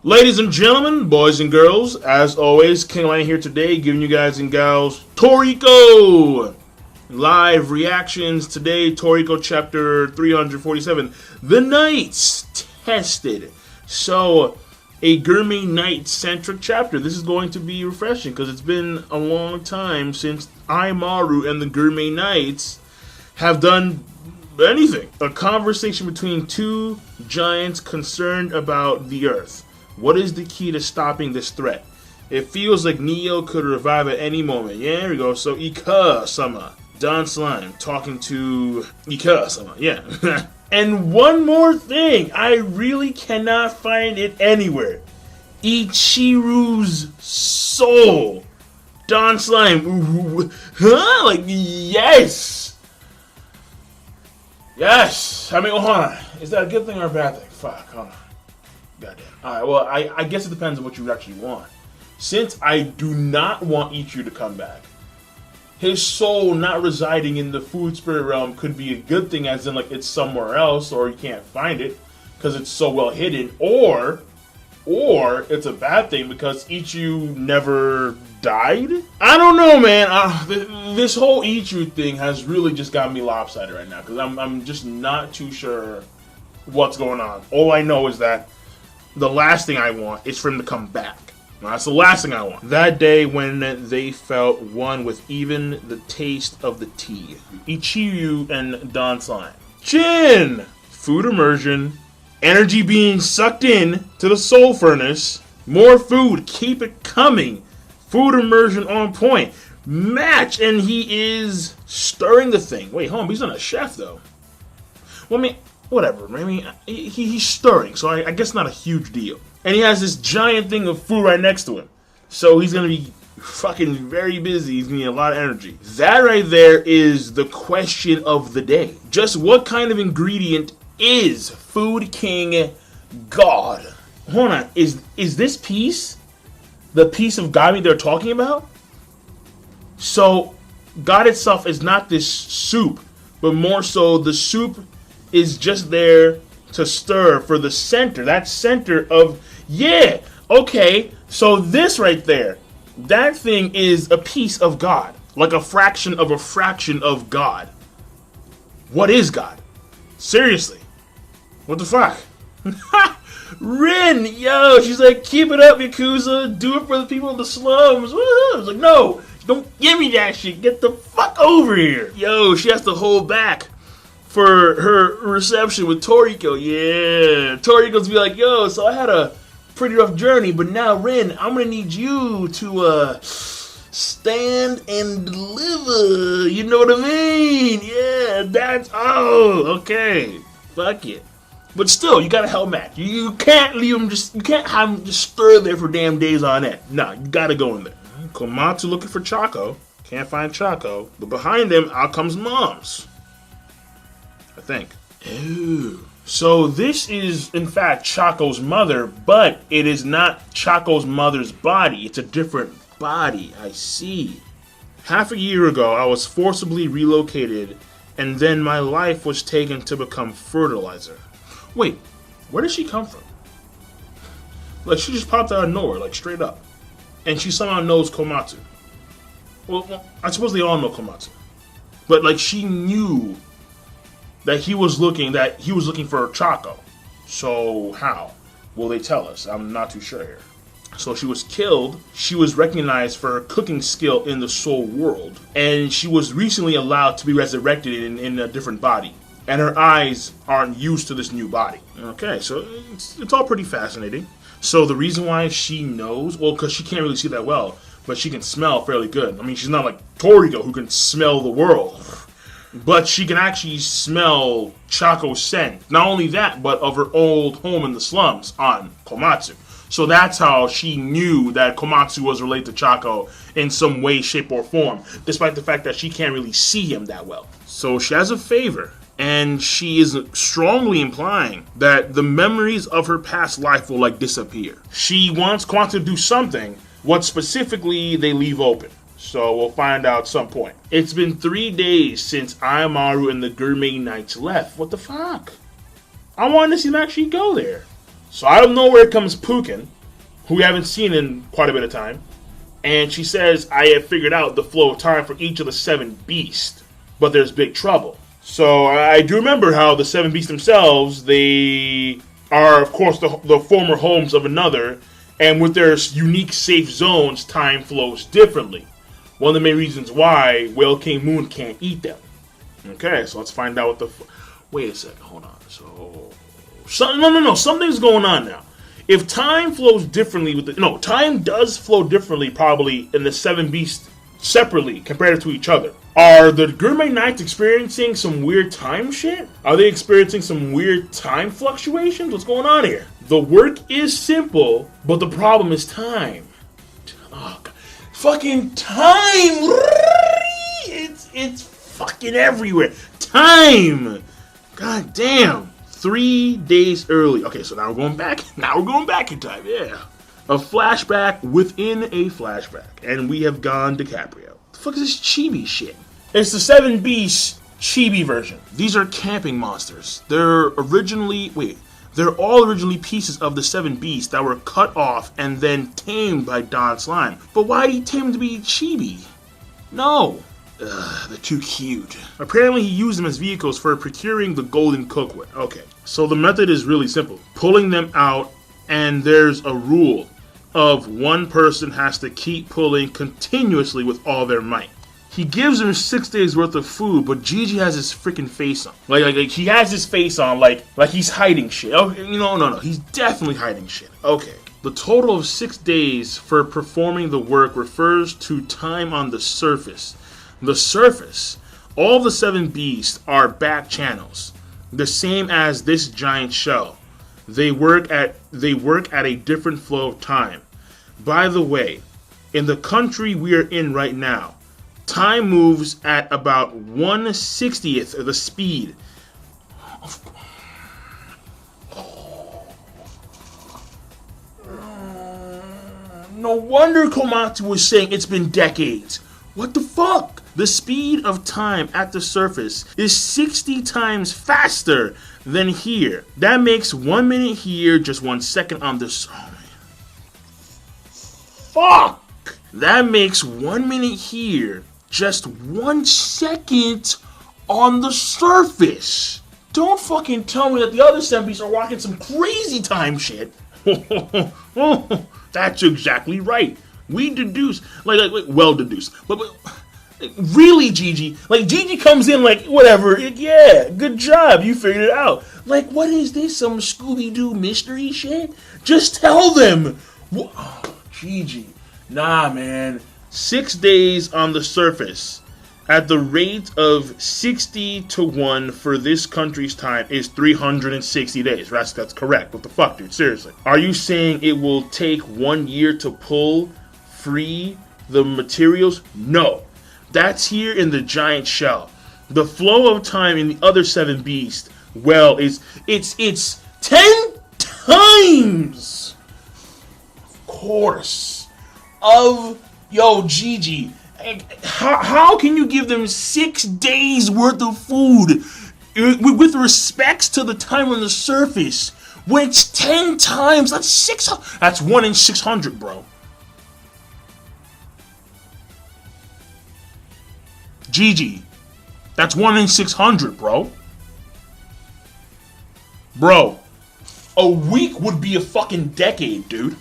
Ladies and gentlemen, boys and girls, as always, King Lion here today, giving you guys and gals Toriko live reactions. Today, Toriko chapter 347, The Knights Tested. So, a Gourmet Knights centric chapter. This is going to be refreshing because it's been a long time since Ichiryu and the Gourmet Knights have done anything. A conversation between two giants concerned about the Earth. What is the key to stopping this threat? It feels like Neo could revive at any moment. Yeah, here we go. So Ika-sama, Don Slime talking to Ika-sama. Yeah. And one more thing. I really cannot find it anywhere. Ichiryu's soul. Don Slime. Ooh, huh? Like, yes. Yes. I mean, hold on. Is that a good thing or a bad thing? Fuck, hold on. Goddamn. Alright, well, I guess it depends on what you actually want. Since I do not want Ichiryu to come back, his soul not residing in the food spirit realm could be a good thing, as in, like, it's somewhere else, or you can't find it, because it's so well hidden, or it's a bad thing, because Ichiryu never died? I don't know, man. This whole Ichiryu thing has really just got me lopsided right now, because I'm just not too sure what's going on. All I know is that the last thing I want is for him to come back. That's the last thing I want. That day when they felt one with even the taste of the tea. Ichiryu and Don Slime. Jin! Food immersion. Energy being sucked in to the soul furnace. More food. Keep it coming. Food immersion on point. Match. And he is stirring the thing. Wait, hold on. He's not a chef, though. Well, I mean, whatever. I mean, he's stirring, so I guess not a huge deal. And he has this giant thing of food right next to him. So he's going to be fucking very busy. He's going to need a lot of energy. That right there is the question of the day. Just what kind of ingredient is Food King God? Hold on. Is this piece the piece of God they're talking about? So God itself is not this soup, but more so the soup is just there to stir for the center. That center of, yeah, okay. So this right there, that thing is a piece of God. Like a fraction of God. What is God? Seriously. What the fuck? Rin, yo, she's like, keep it up, Yakuza. Do it for the people in the slums. Woo! I was like, no, don't give me that shit. Get the fuck over here. Yo, she has to hold back for her reception with Toriko. Yeah, Toriko's be like, yo, so I had a pretty rough journey, but now, Rin, I'm gonna need you to stand and deliver. You know what I mean? Yeah, that's, oh, okay. Fuck it. But still, you gotta help Matt. You can't leave him you can't have him just stir there for damn days on end. No, you gotta go in there. Komatsu looking for Choco. Can't find Choco. But behind him, out comes Moms. I think. Ooh. So this is, in fact, Choco's mother, but it is not Choco's mother's body. It's a different body. I see. Half a year ago, I was forcibly relocated, and then my life was taken to become fertilizer. Wait, where did she come from? Like, she just popped out of nowhere, like, straight up. And she somehow knows Komatsu. Well, I suppose they all know Komatsu. But, like, she knew that he was looking for Choco. So how? Will they tell us? I'm not too sure here. So she was killed. She was recognized for her cooking skill in the soul world, and she was recently allowed to be resurrected in a different body. And her eyes aren't used to this new body. Okay, so it's all pretty fascinating. So the reason why she knows, well, because she can't really see that well, but she can smell fairly good. I mean, she's not like Toriko, who can smell the world. But she can actually smell Choco's scent. Not only that, but of her old home in the slums on Komatsu. So that's how she knew that Komatsu was related to Choco in some way, shape, or form, despite the fact that she can't really see him that well. So she has a favor, and she is strongly implying that the memories of her past life will, like, disappear. She wants Komatsu to do something. What specifically, they leave open. So we'll find out at some point. It's been 3 days since Ichiryu and the Gourmet Knights left. What the fuck? I wanted to see them actually go there. So out of nowhere comes Pukin. who we haven't seen in quite a bit of time. And she says, I have figured out the flow of time for each of the 7 beasts, but there's big trouble. So I do remember how the 7 beasts themselves, they are, of course, the former homes of another, and with their unique safe zones, time flows differently. One of the main reasons why Whale King Moon can't eat them. Okay, so let's find out what the... Wait a second, hold on. No, something's going on now. If time flows differently with the... No, time does flow differently probably in the 7 beasts separately compared to each other. Are the Gourmet Knights experiencing some weird time shit? Are they experiencing some weird time fluctuations? What's going on here? The work is simple, but the problem is time. Oh, God. Fucking time! It's fucking everywhere. Time! God damn. 3 days early. Okay, so now we're going back. Now we're going back in time, yeah. A flashback within a flashback. And we have gone DiCaprio. The fuck is this chibi shit? It's the 7 Beasts chibi version. These are camping monsters. They're all originally pieces of the 7 Beasts that were cut off and then tamed by Don Slime. But why did he tame them to be chibi? No. They're too cute. Apparently he used them as vehicles for procuring the golden cookware. Okay, so the method is really simple. Pulling them out, and there's a rule of one person has to keep pulling continuously with all their might. He gives him 6 days worth of food, but Jiji has his freaking face on. Like he has his face on like he's hiding shit. Oh, no, he's definitely hiding shit. Okay. The total of 6 days for performing the work refers to time on the surface. The surface. All the 7 beasts are back channels, the same as this giant shell. They work at a different flow of time. By the way, in the country we are in right now, time moves at about 1/60th of the speed. No wonder Komatsu was saying it's been decades. What the fuck? The speed of time at the surface is 60 times faster than here. That makes 1 minute here, just 1 second on the surface. Fuck! That makes 1 minute here, just 1 second on the surface. Don't fucking tell me that the other 7 beasts are walking some crazy time shit. That's exactly right. We deduce, well deduced. But really, Jiji? Like, Jiji comes in like, whatever, yeah, good job, you figured it out. Like, what is this, some Scooby-Doo mystery shit? Just tell them. Oh, Jiji. Nah, man. 6 days on the surface at the rate of 60 to 1 for this country's time is 360 days. That's correct. What the fuck, dude? Seriously. Are you saying it will take 1 year to pull free the materials? No. That's here in the giant shell. The flow of time in the other 7 beasts, well, it's 10 times, of course, of Jiji. How can you give them 6 days worth of food with respects to the time on the surface when it's 10 times? That's 1 in 600, bro. Jiji, that's 1 in 600, bro. Bro, a week would be a fucking decade, dude.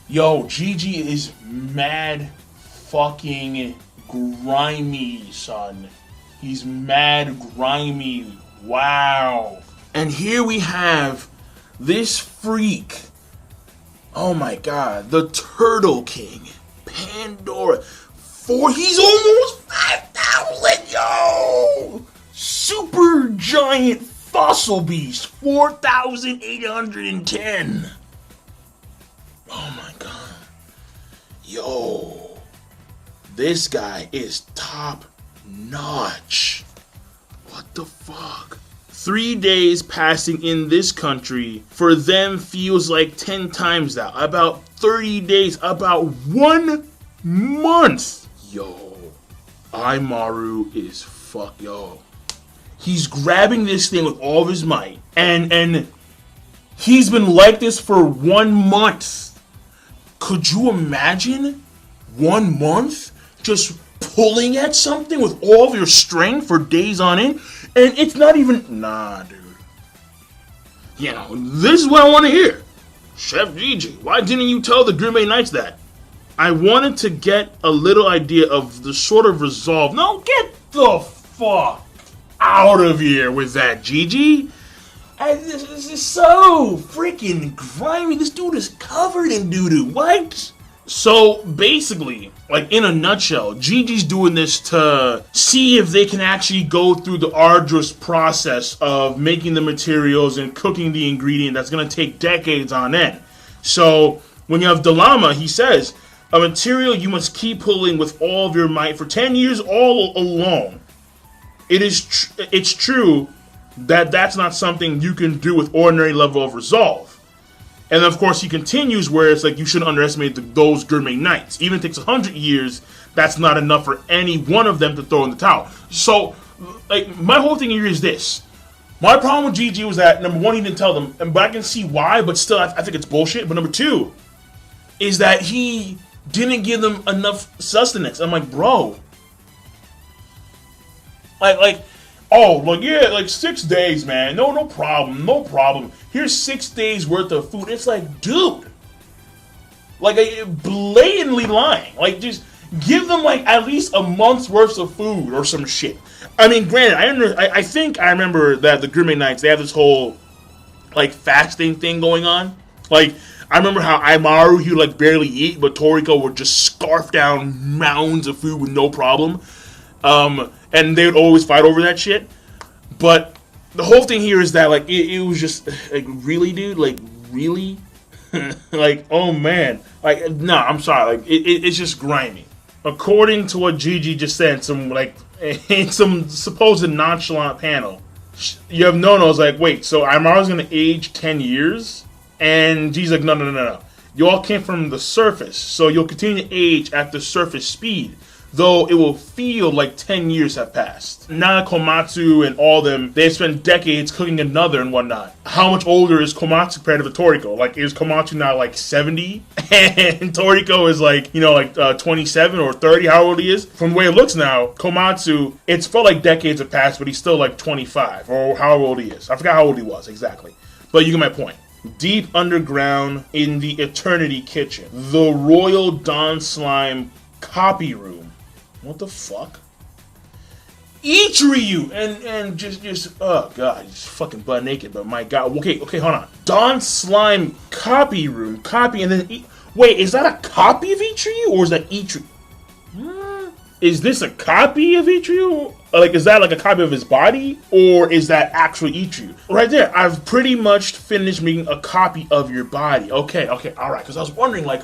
Yo, Jiji is mad fucking grimy, son. He's mad grimy. Wow. And here we have this freak. Oh my god. The Turtle King. Pandora. He's almost 5,000, yo! Super giant fossil beast. 4,810. Oh my god. Yo. This guy is top notch. What the fuck? 3 days passing in this country for them feels like 10 times that. About 30 days, about 1 months. Yo, Aimaru is yo. He's grabbing this thing with all of his might, and he's been like this for 1 month. Could you imagine 1 month just pulling at something with all of your strength for days on end? And it's not even, nah, dude. You know, this is what I want to hear. Chef Jiji, why didn't you tell the Gourmet Knights that? I wanted to get a little idea of the sort of resolve. No, get the fuck out of here with that, Jiji. This is so freaking grimy. This dude is covered in doo-doo. What? So basically, like in a nutshell, Jiji's doing this to see if they can actually go through the arduous process of making the materials and cooking the ingredient that's going to take decades on end. So when you have Dilama, he says, a material you must keep pulling with all of your might for 10 years all alone. It's true that that's not something you can do with ordinary level of resolve. And of course, he continues where it's like you shouldn't underestimate those Gourmet Knights. Even if it takes 100 years, that's not enough for any one of them to throw in the towel. So, like, my whole thing here is this. My problem with Jiji was that, number one, he didn't tell them, but I can see why, but still, I think it's bullshit. But number two, is that he didn't give them enough sustenance. I'm like, bro. Like 6 days, man. No problem. Here's 6 days worth of food. It's like, dude, like blatantly lying. Like, just give them like at least a month's worth of food or some shit. I mean, granted, I think I remember that the Gourmet Knights, they have this whole like fasting thing going on. Like, I remember how Aimaru, he would like barely eat, but Toriko would just scarf down mounds of food with no problem. And they would always fight over that shit. But the whole thing here is that, like, it was just, like, really, dude? Like, really? Like, oh, man. Like, nah, I'm sorry. Like, it's just grimy. According to what Jiji just said, in some supposed nonchalant panel, you have no-nos like, wait, so Aimaru's going to age 10 years? And Jiji's like, no. You all came from the surface, so you'll continue to age at the surface speed, though it will feel like 10 years have passed. Now Komatsu and all them, they've spent decades cooking another and whatnot. How much older is Komatsu compared to Toriko? Like, is Komatsu now like 70? And Toriko is like, 27 or 30, how old he is? From the way it looks now, Komatsu, it's felt like decades have passed, but he's still like 25, or how old he is. I forgot how old he was, exactly. But you get my point. Deep underground in the Eternity Kitchen, the Royal Dawn Slime copy room. What the fuck? Ichiryu and just oh god, he's fucking butt naked. But my god, okay, hold on. Dawn Slime copy room, and then wait, is that a copy of Ichiryu or is that Ichiryu? Is this a copy of Ichiryu? Like, is that like a copy of his body, or is that actually Ichiryu? Right there, I've pretty much finished making a copy of your body. Okay, all right. Because I was wondering, like.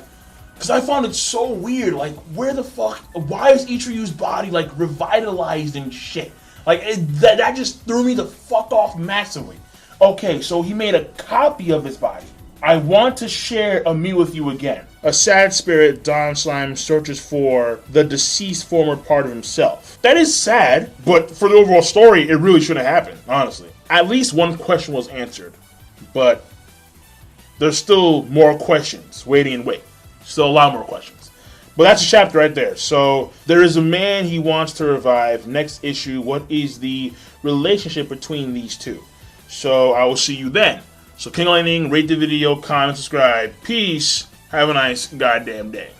Because I found it so weird, like, where the fuck, why is Ichiryu's body, like, revitalized and shit? Like, that just threw me the fuck off massively. Okay, so he made a copy of his body. I want to share a meal with you again. A sad spirit, Dawn Slime searches for the deceased former part of himself. That is sad, but for the overall story, it really shouldn't have happened, honestly. At least one question was answered, but there's still more questions waiting in wait. Still a lot more questions. But that's a chapter right there. So there is a man he wants to revive. Next issue, what is the relationship between these two? So I will see you then. So King Lightning, rate the video, comment, subscribe. Peace. Have a nice goddamn day.